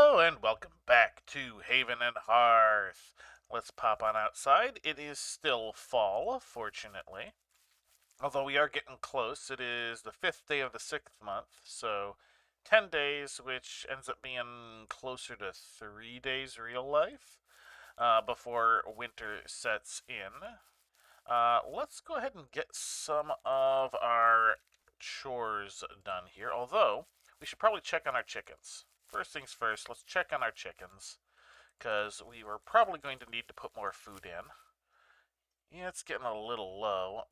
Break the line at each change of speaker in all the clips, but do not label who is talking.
Hello and welcome back to Haven and Hearth. Let's pop on outside. It is still fall, fortunately. Although we are getting close. It is the 5th day of the 6th month, so 10 days, which ends up being closer to 3 days real life before winter sets in. Let's go ahead and get some of our chores done here, although we should probably check on our chickens. First things first, let's check on our chickens, because we were probably going to need to put more food in. Yeah, it's getting a little low.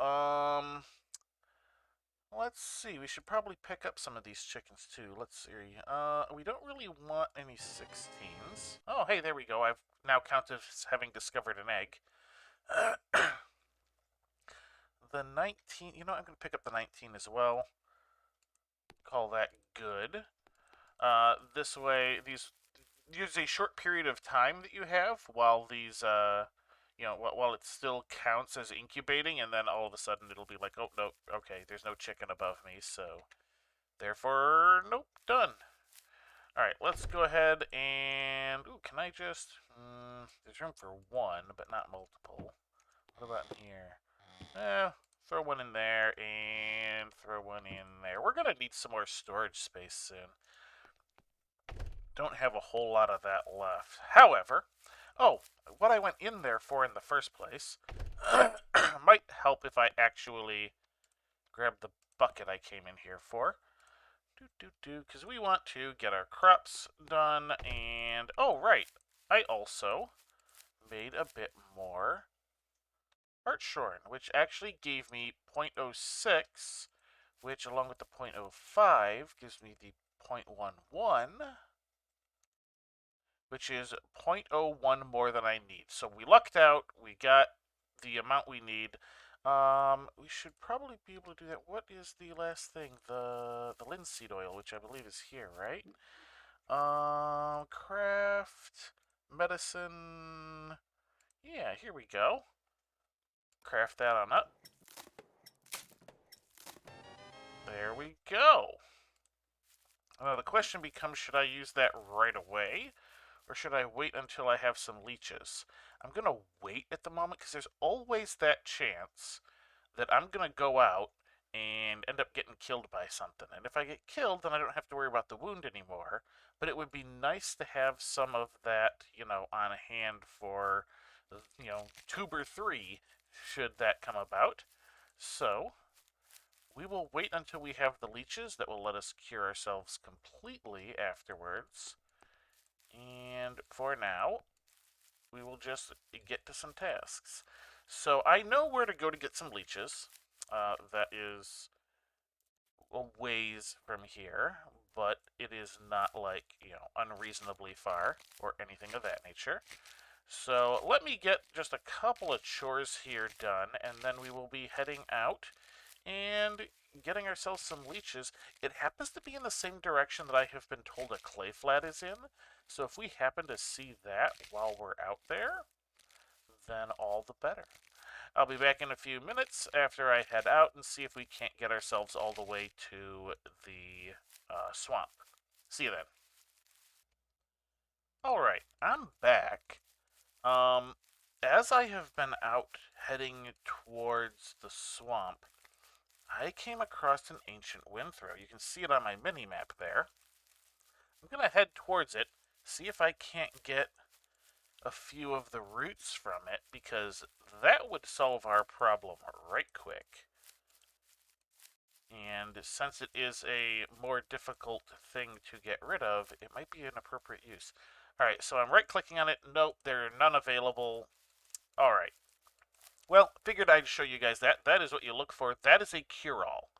Let's see, we should probably pick up some of these chickens too. Let's see. We don't really want any 16s. Oh, hey, there we go. I've now counted as having discovered an egg. The 19, I'm going to pick up the 19 as well. Call that good. This way, there's a short period of time that you have while these, while it still counts as incubating, and then all of a sudden it'll be like, oh, no, okay, there's no chicken above me, so therefore, nope, done. Alright, let's go ahead and, ooh, can I just, there's room for one, but not multiple. What about in here? Throw one in there, and throw one in there. We're going to need some more storage space soon. Don't have a whole lot of that left. However, what I went in there for in the first place might help if I actually grab the bucket I came in here for. Because we want to get our crops done, and, oh, right, I also made a bit more Hartshorn, which actually gave me 0.06, which along with the 0.05 gives me the 0.11, which is 0.01 more than I need. So we lucked out. We got the amount we need. We should probably be able to do that. What is the last thing? The linseed oil, which I believe is here, right? Craft, medicine. Yeah, here we go. Craft that on up. There we go. Now the question becomes, should I use that right away? Or should I wait until I have some leeches? I'm going to wait at the moment because there's always that chance that I'm going to go out and end up getting killed by something. And if I get killed, then I don't have to worry about the wound anymore. But it would be nice to have some of that, on hand for, Tuber 3, should that come about. So, we will wait until we have the leeches that will let us cure ourselves completely afterwards. And for now, we will just get to some tasks. So I know where to go to get some leeches. That is a ways from here, but it is not like, unreasonably far or anything of that nature. So let me get just a couple of chores here done, and then we will be heading out and getting ourselves some leeches. It happens to be in the same direction that I have been told a clay flat is in, so if we happen to see that while we're out there, then all the better. I'll be back in a few minutes after I head out and see if we can't get ourselves all the way to the swamp. See you then. Alright, I'm back. As I have been out heading towards the swamp, I came across an ancient windthrow. You can see it on my mini-map there. I'm going to head towards it, see if I can't get a few of the roots from it, because that would solve our problem right quick. And since it is a more difficult thing to get rid of, it might be an appropriate use. Alright, so I'm right-clicking on it. Nope, there are none available. Alright. Well, figured I'd show you guys that. That is what you look for. That is a cure-all.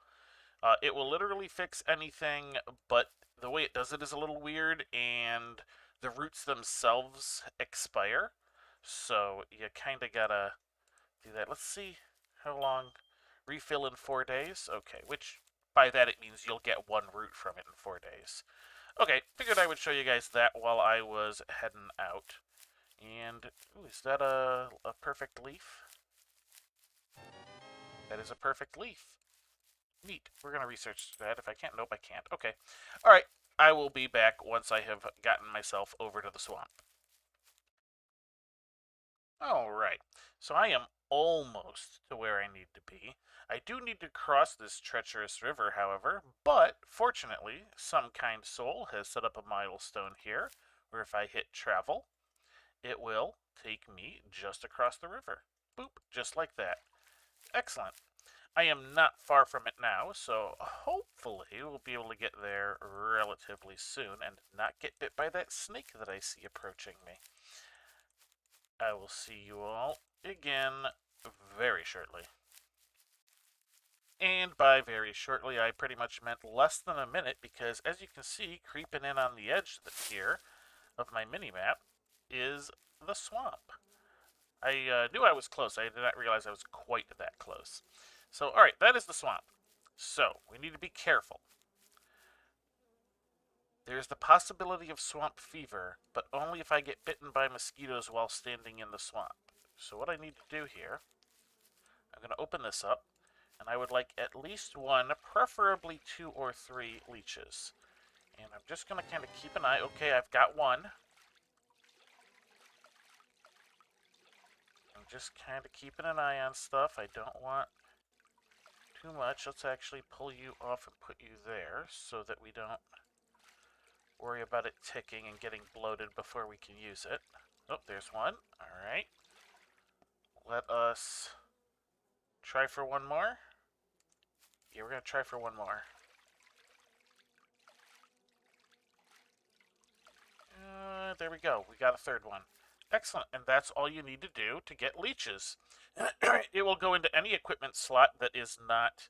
It will literally fix anything, but the way it does it is a little weird, and the roots themselves expire. So you kind of gotta do that. Let's see how long. Refill in 4 days? Okay, which by that it means you'll get one root from it in 4 days. Okay, figured I would show you guys that while I was heading out. And, ooh, is that a perfect leaf? That is a perfect leaf. Neat. We're going to research that. If I can't, nope, I can't. Okay. Alright. I will be back once I have gotten myself over to the swamp. Alright, so I am almost to where I need to be. I do need to cross this treacherous river, however, but fortunately, some kind soul has set up a milestone here, where if I hit travel, it will take me just across the river. Boop, just like that. Excellent. I am not far from it now, so hopefully we'll be able to get there relatively soon and not get bit by that snake that I see approaching me. I will see you all again very shortly. And by very shortly, I pretty much meant less than a minute because, as you can see, creeping in on the edge here of my mini-map is the swamp. I knew I was close. I did not realize I was quite that close. So, alright, that is the swamp. So, we need to be careful. There's the possibility of swamp fever, but only if I get bitten by mosquitoes while standing in the swamp. So what I need to do here, I'm going to open this up, and I would like at least one, preferably 2 or 3 leeches. And I'm just going to kind of keep an eye. Okay, I've got one. I'm just kind of keeping an eye on stuff. I don't want too much. Let's actually pull you off and put you there so that we don't worry about it ticking and getting bloated before we can use it. Oh, there's one. Alright. Let us try for one more. Yeah, we're going to try for one more. There we go. We got a third one. Excellent. And that's all you need to do to get leeches. It will go into any equipment slot that is not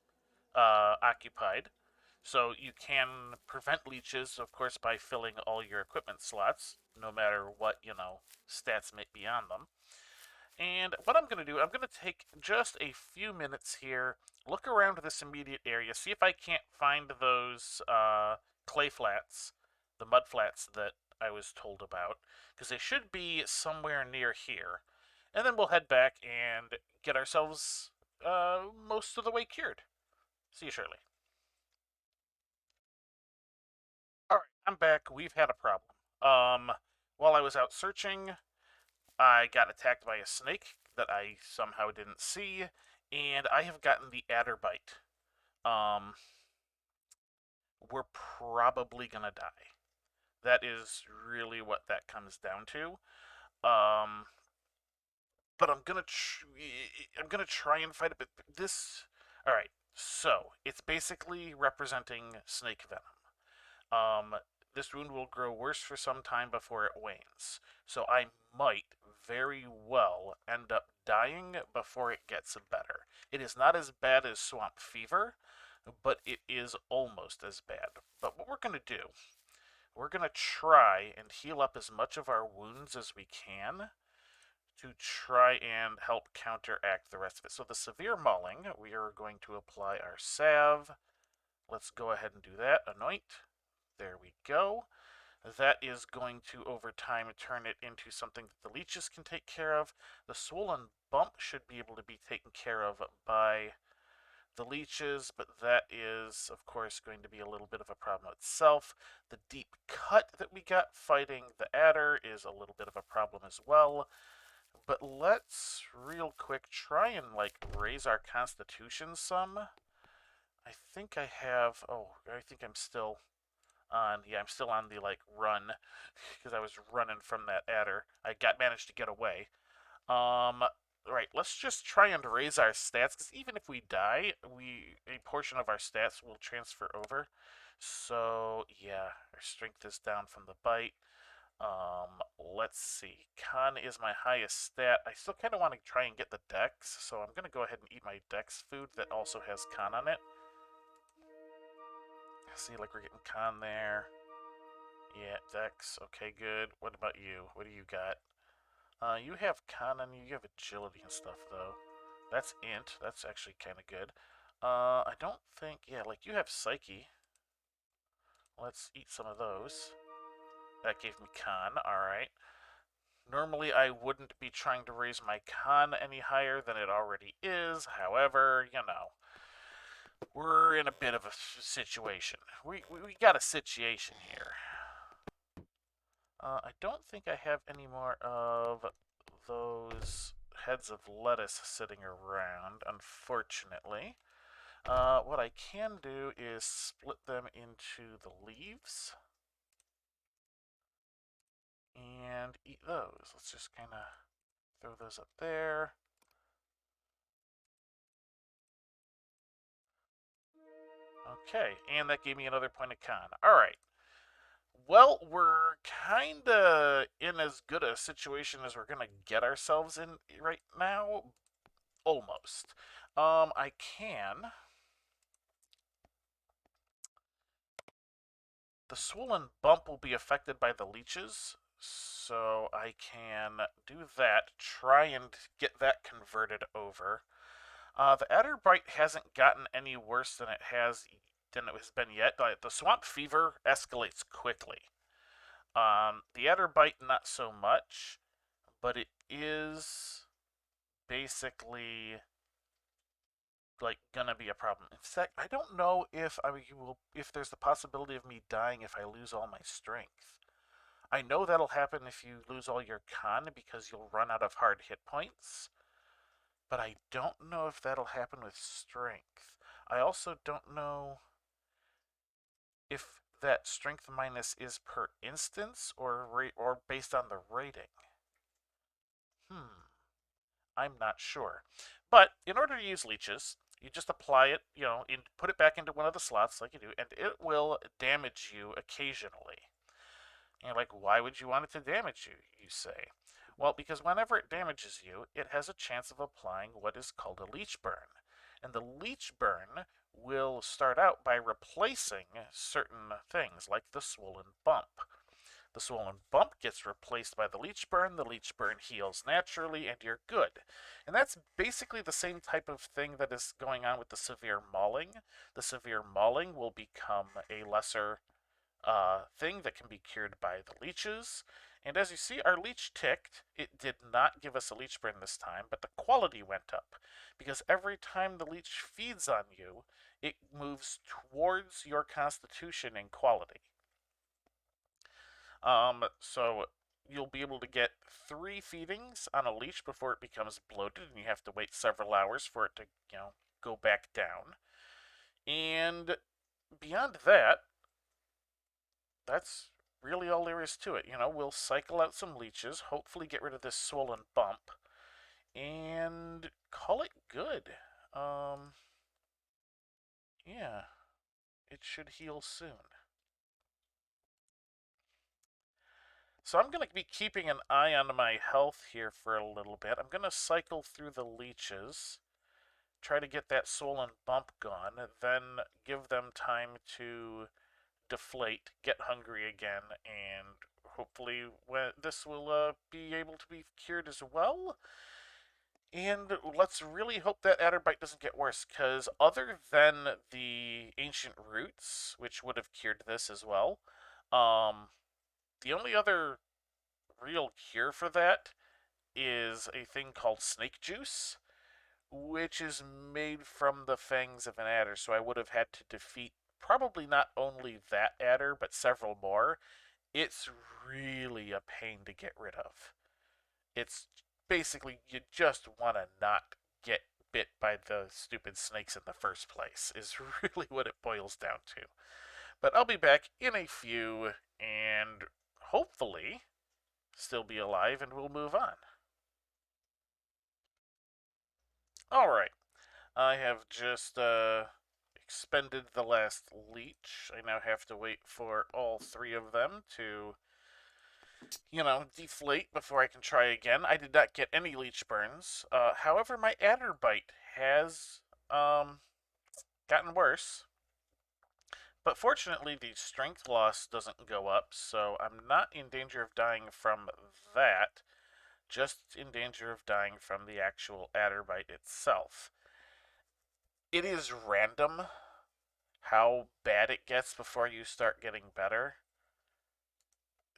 occupied. So you can prevent leeches, of course, by filling all your equipment slots, no matter what, stats may be on them. And what I'm going to do, I'm going to take just a few minutes here, look around this immediate area, see if I can't find those clay flats, the mud flats that I was told about, because they should be somewhere near here. And then we'll head back and get ourselves most of the way cured. See you shortly. Alright, I'm back. We've had a problem. While I was out searching, I got attacked by a snake that I somehow didn't see, and I have gotten the adder bite. We're probably gonna die. That is really what that comes down to. But I'm gonna try and fight it. But all right. So it's basically representing snake venom. This wound will grow worse for some time before it wanes. So I might very well end up dying before it gets better. It is not as bad as swamp fever, but it is almost as bad. But what we're going to do, we're going to try and heal up as much of our wounds as we can to try and help counteract the rest of it. So the severe mauling, we are going to apply our salve. Let's go ahead and do that. Anoint. There we go. That is going to, over time, turn it into something that the leeches can take care of. The swollen bump should be able to be taken care of by the leeches, but that is, of course, going to be a little bit of a problem itself. The deep cut that we got fighting the adder is a little bit of a problem as well. But let's, real quick, try and, raise our constitution some. I think I have... Oh, I think I'm still... I'm still on the run because I was running from that adder. I managed to get away. Right, let's just try and raise our stats because even if we die, a portion of our stats will transfer over. So yeah, our strength is down from the bite. Let's see. Con is my highest stat. I still kind of want to try and get the dex, so I'm gonna go ahead and eat my dex food that also has con on it. See, we're getting con there. Yeah, dex. Okay, good. What about you? What do you got? You have con and you have agility and stuff, though. That's int. That's actually kind of good. I don't think... Yeah, you have psyche. Let's eat some of those. That gave me con. Alright. Normally, I wouldn't be trying to raise my con any higher than it already is. However, We're in a bit of a situation. We got a situation here. I don't think I have any more of those heads of lettuce sitting around, unfortunately. What I can do is split them into the leaves and eat those. Let's just kind of throw those up there. Okay, and that gave me another point of con. All right. Well, we're kind of in as good a situation as we're going to get ourselves in right now. Almost. I can. The swollen bump will be affected by the leeches, so I can do that, try and get that converted over. The adder bite hasn't gotten any worse than it has been yet. The swamp fever escalates quickly. The adder bite not so much, but it is basically like gonna be a problem. In fact, I don't know if there's the possibility of me dying if I lose all my strength. I know that'll happen if you lose all your con because you'll run out of hard hit points, but I don't know if that'll happen with strength. I also don't know if that strength minus is per instance or based on the rating. I'm not sure. But in order to use leeches, you just apply it, put it back into one of the slots like you do, and it will damage you occasionally. And you're like, why would you want it to damage you, you say? Well, because whenever it damages you, it has a chance of applying what is called a leech burn. And the leech burn will start out by replacing certain things, like the swollen bump. The swollen bump gets replaced by the leech burn heals naturally, and you're good. And that's basically the same type of thing that is going on with the severe mauling. The severe mauling will become a lesser thing that can be cured by the leeches. And as you see, our leech ticked. It did not give us a leech burn this time, but the quality went up. Because every time the leech feeds on you, it moves towards your constitution in quality. So you'll be able to get 3 feedings on a leech before it becomes bloated, and you have to wait several hours for it to, go back down. And beyond that, that's really all there is to it. We'll cycle out some leeches, hopefully get rid of this swollen bump, and call it good. Yeah, it should heal soon. So I'm going to be keeping an eye on my health here for a little bit. I'm going to cycle through the leeches, try to get that swollen bump gone, then give them time to deflate, get hungry again, and hopefully this will be able to be cured as well. And let's really hope that adderbite doesn't get worse, because other than the ancient roots, which would have cured this as well, the only other real cure for that is a thing called snake juice, which is made from the fangs of an adder. So I would have had to defeat probably not only that adder, but several more. It's really a pain to get rid of. It's basically you just want to not get bit by the stupid snakes in the first place, is really what it boils down to. But I'll be back in a few and hopefully still be alive and we'll move on. Alright, I have just expended the last leech. I now have to wait for all 3 of them to, deflate before I can try again. I did not get any leech burns. However, my adder bite has gotten worse. But fortunately, the strength loss doesn't go up, so I'm not in danger of dying from that, just in danger of dying from the actual adder bite itself. It is random how bad it gets before you start getting better.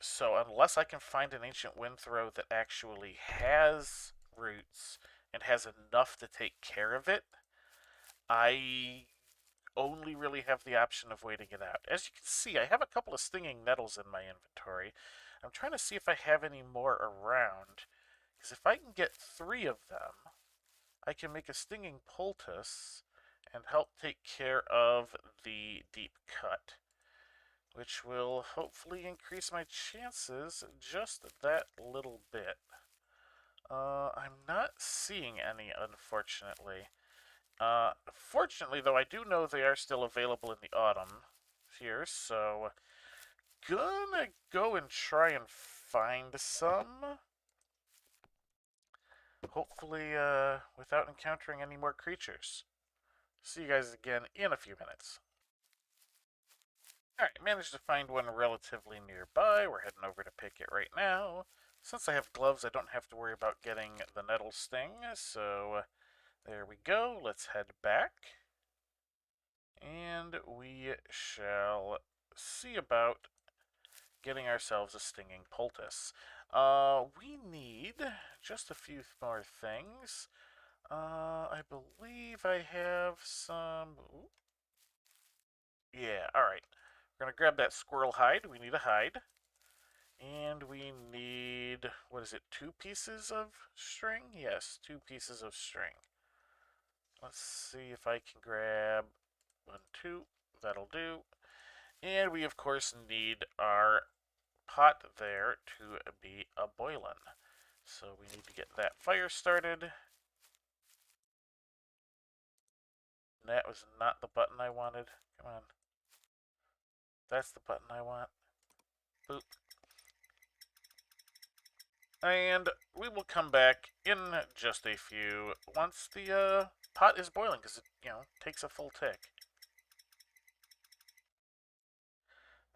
So unless I can find an ancient wind throw that actually has roots and has enough to take care of it, I only really have the option of waiting it out. As you can see, I have a couple of stinging nettles in my inventory. I'm trying to see if I have any more around, because if I can get 3 of them, I can make a stinging poultice and help take care of the deep cut, which will hopefully increase my chances just that little bit. I'm not seeing any, unfortunately. Fortunately, though, I do know they are still available in the autumn here, so gonna go and try and find some. Hopefully, without encountering any more creatures. See you guys again in a few minutes. Alright, managed to find one relatively nearby. We're heading over to pick it right now. Since I have gloves, I don't have to worry about getting the nettle sting, so there we go. Let's head back. And we shall see about getting ourselves a stinging poultice. We need just a few more things. I believe I have some... Ooh. Yeah, alright. We're going to grab that squirrel hide. We need a hide. And we need, what is it, 2 pieces of string? Yes, 2 pieces of string. Let's see if I can grab 1, 2. That'll do. And we, of course, need our pot there to be a boiling. So we need to get that fire started. That was not the button I wanted. Come on. That's the button I want. Boop. And we will come back in just a few once the pot is boiling, because it, takes a full tick.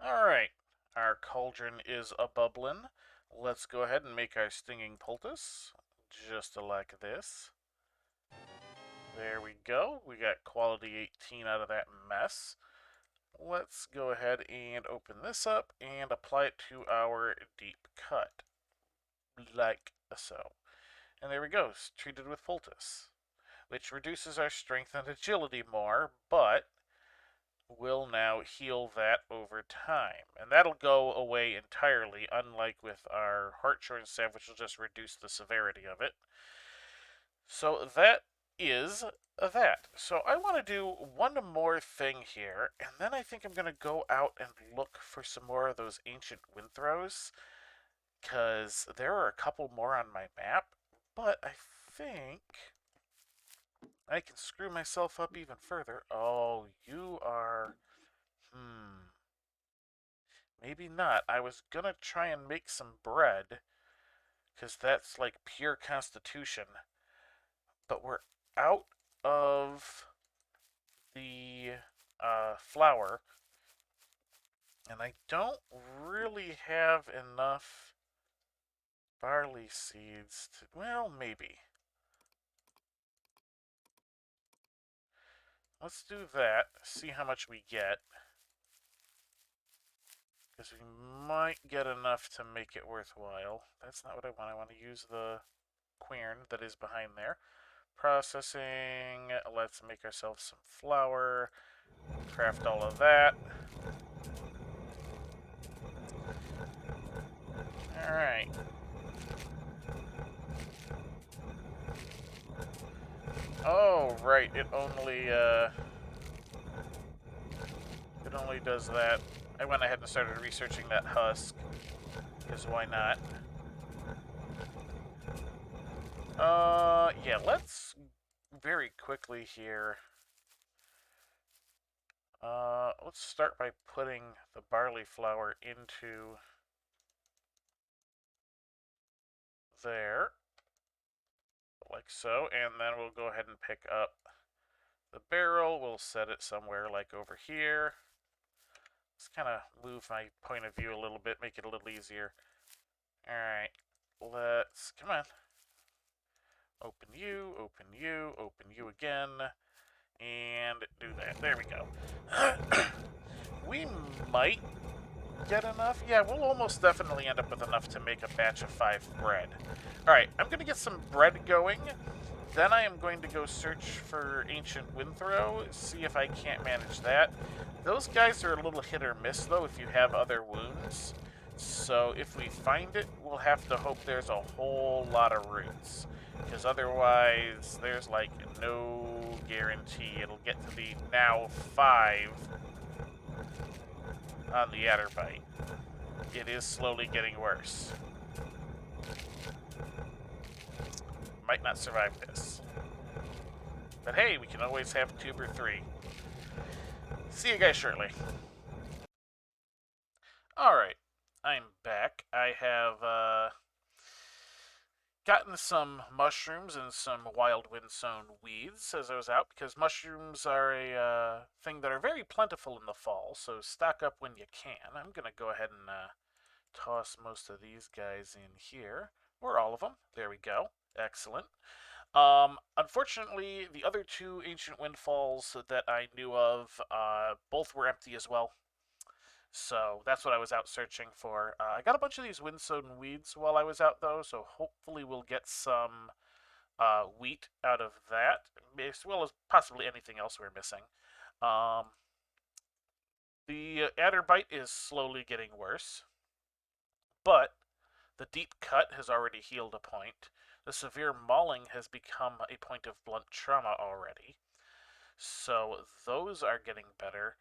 Alright, our cauldron is a-bubbling. Let's go ahead and make our stinging poultice, just like this. There we go. We got quality 18 out of that mess. Let's go ahead and open this up and apply it to our deep cut. Like so. And there we go. It's treated with poultice, which reduces our strength and agility more, but will now heal that over time. And that'll go away entirely, unlike with our Hartshorn Salve, which will just reduce the severity of it. So that is that. So I want to do one more thing here, and then I think I'm going to go out and look for some more of those ancient windthrows, because there are a couple more on my map, but I think I can screw myself up even further. Oh, you are... Maybe not. I was going to try and make some bread, because that's like pure constitution. But we're out of the flour, and I don't really have enough barley seeds to... Well, maybe. Let's do that, see how much we get. Because we might get enough to make it worthwhile. That's not what I want. I want to use the quern that is behind there. Processing. Let's make ourselves some flour. Craft all of that. Alright. Oh, right. It only does that. I went ahead and started researching that husk, because why not? Yeah, let's very quickly here. Let's start by putting the barley flour into there, like so, and then we'll go ahead and pick up the barrel. We'll set it somewhere like over here. Let's kind of move my point of view a little bit, make it a little easier. Alright, let's, come on. Open you, open you, open you again, and do that. There we go. We might get enough? Yeah, we'll almost definitely end up with enough to make a batch of 5 bread. Alright, I'm going to get some bread going. Then I am going to go search for Ancient Windthrow, see if I can't manage that. Those guys are a little hit or miss, though, if you have other wounds. So if we find it, we'll have to hope there's a whole lot of roots. Because otherwise, there's like no guarantee it'll get to the now 5 on the adder bite. It is slowly getting worse. Might not survive this. But hey, we can always have tube or 3. See you guys shortly. Alright, I'm back. I have gotten some mushrooms and some wild wind-sown weeds as I was out, because mushrooms are a thing that are very plentiful in the fall, so stock up when you can. I'm going to go ahead and toss most of these guys in here, or all of them. There we go. Excellent. Unfortunately, the other 2 ancient windfalls that I knew of, both were empty as well. So that's what I was out searching for. I got a bunch of these wind-sown weeds while I was out, though, so hopefully we'll get some wheat out of that, as well as possibly anything else we're missing. The adder bite is slowly getting worse, but the deep cut has already healed a point. The severe mauling has become a point of blunt trauma already. So those are getting better.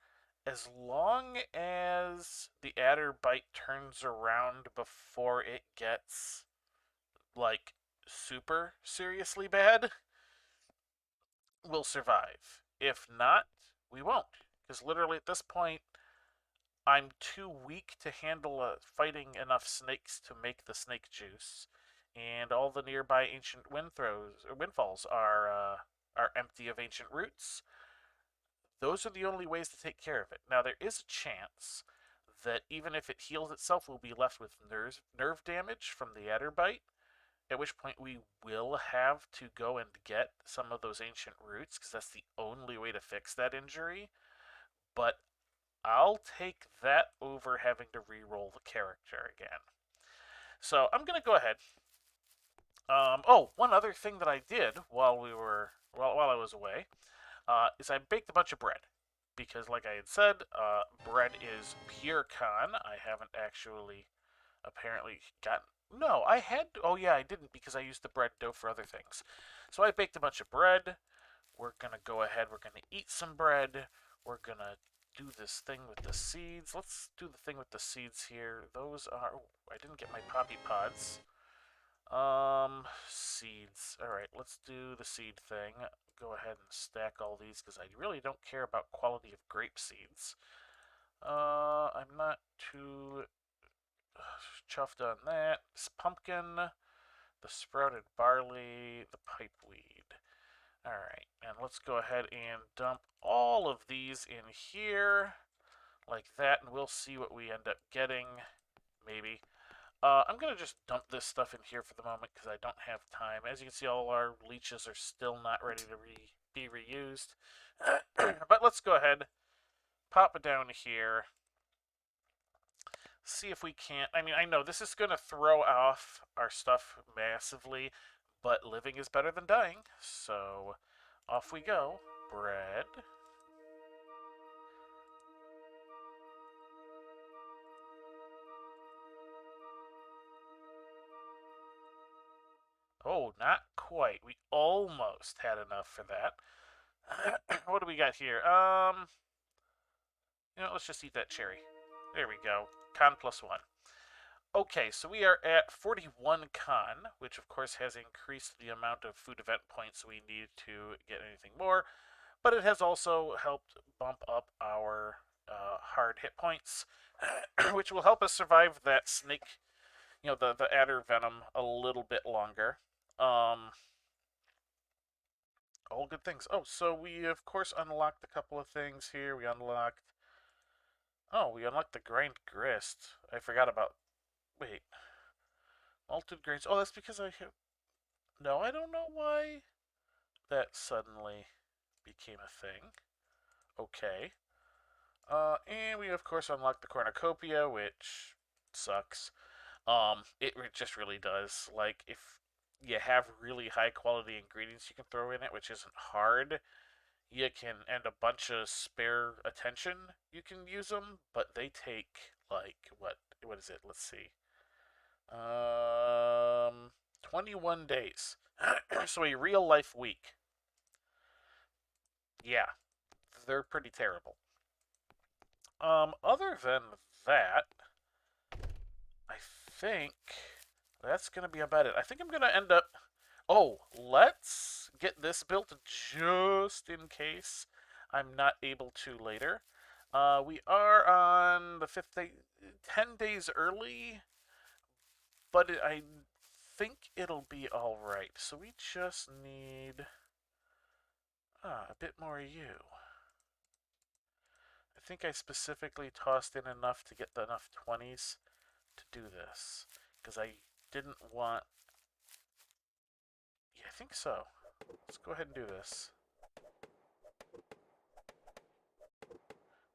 As long as the adder bite turns around before it gets, like, super seriously bad, we'll survive. If not, we won't. Because literally at this point, I'm too weak to handle fighting enough snakes to make the snake juice. And all the nearby ancient windfalls are empty of ancient roots. Those are the only ways to take care of it. Now, there is a chance that even if it heals itself, we'll be left with nerve damage from the adder bite, at which point we will have to go and get some of those ancient roots, because that's the only way to fix that injury. But I'll take that over having to re-roll the character again. So I'm going to go ahead. Oh, one other thing that I did while I was away is I baked a bunch of bread. Because, like I had said, bread is pure con. I haven't actually apparently gotten... No, I had... Oh, yeah, I didn't, because I used the bread dough for other things. So I baked a bunch of bread. We're going to go ahead. We're going to eat some bread. We're going to do this thing with the seeds. Let's do the thing with the seeds here. Those are... Oh, I didn't get my poppy pods. Seeds. Alright, let's do the seed thing. Go ahead and stack all these, because I really don't care about quality of grape seeds. I'm not too chuffed on that. This pumpkin, the sprouted barley, the pipeweed. Alright, and let's go ahead and dump all of these in here, like that, and we'll see what we end up getting, maybe. I'm going to just dump this stuff in here for the moment because I don't have time. As you can see, all our leeches are still not ready to be reused. But let's go ahead, pop it down here, see if we can't... I mean, I know this is going to throw off our stuff massively, but living is better than dying. So off we go. Bread. Oh, not quite. We almost had enough for that. What do we got here? Let's just eat that cherry. There we go. Con +1. Okay, so we are at 41 con, which of course has increased the amount of food event points we need to get anything more, but it has also helped bump up our hard hit points, which will help us survive that snake, the adder venom a little bit longer. All good things. Oh, so we of course unlocked a couple of things here. We unlocked the grind grist. I forgot about... Wait. Malted grains. Oh, that's because I have... No, I don't know why that suddenly became a thing. Okay. And we, of course, unlock the cornucopia, which sucks. It just really does. Like, if you have really high quality ingredients you can throw in it, which isn't hard, you can, and a bunch of spare attention, you can use them, but they take, like, what is it? Let's see. Um, 21 days. So a real life week. Yeah, they're pretty terrible. Other than that, I think that's going to be about it. I think I'm going to end up. Oh, let's get this built just in case I'm not able to later. We are on the 5th day, 10 days early, but I think it'll be alright. So we just need a bit more you. I think I specifically tossed in enough to get enough 20s to do this, because I didn't want. Yeah, I think so. Let's go ahead and do this.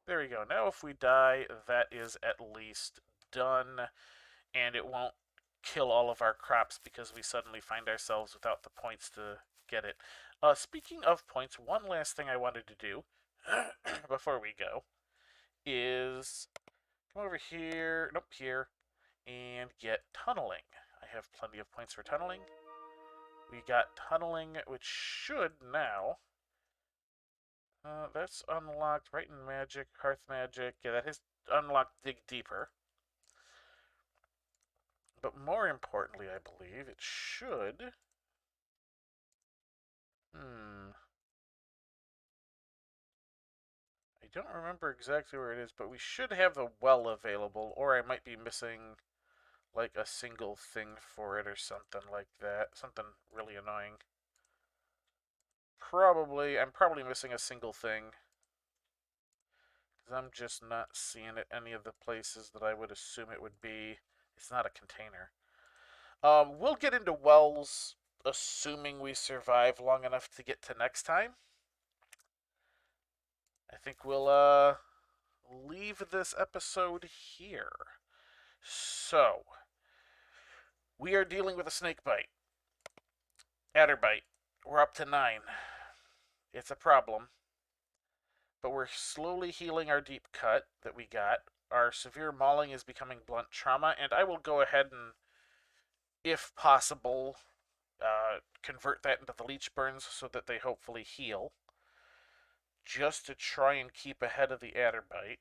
There we go. Now if we die, that is at least done, and it won't kill all of our crops because we suddenly find ourselves without the points to get it. Speaking of points, one last thing I wanted to do before we go is come over here, nope, here, and get tunneling. I have plenty of points for tunneling. We got tunneling, which should now. That's unlocked right in magic, hearth magic. Yeah, that is unlocked dig deeper. But more importantly, I believe it should. I don't remember exactly where it is, but we should have the well available, or I might be missing like a single thing for it or something like that. Something really annoying. I'm probably missing a single thing. Because I'm just not seeing it any of the places that I would assume it would be. It's not a container. We'll get into wells, assuming we survive long enough to get to next time. I think we'll leave this episode here. So, we are dealing with a snake bite. Adder bite. We're up to 9. It's a problem. But we're slowly healing our deep cut that we got. Our severe mauling is becoming blunt trauma, and I will go ahead and, if possible, convert that into the leech burns so that they hopefully heal. Just to try and keep ahead of the adder bite.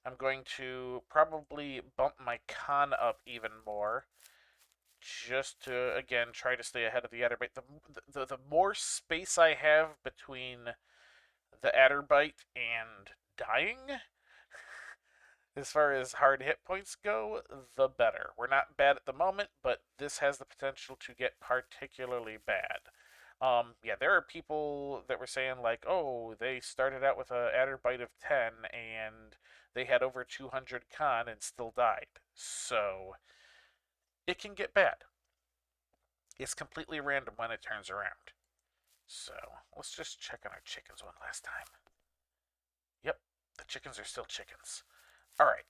I'm going to probably bump my con up even more, just to, again, try to stay ahead of the adder bite. The more space I have between the adder bite and dying, as far as hard hit points go, the better. We're not bad at the moment, but this has the potential to get particularly bad. Yeah, there are people that were saying like, oh, they started out with an adder bite of 10 and they had over 200 con and still died. So it can get bad. It's completely random when it turns around. So let's just check on our chickens one last time. Yep, the chickens are still chickens. All right,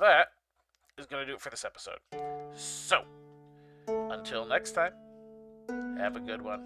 that is going to do it for this episode. So until next time, have a good one.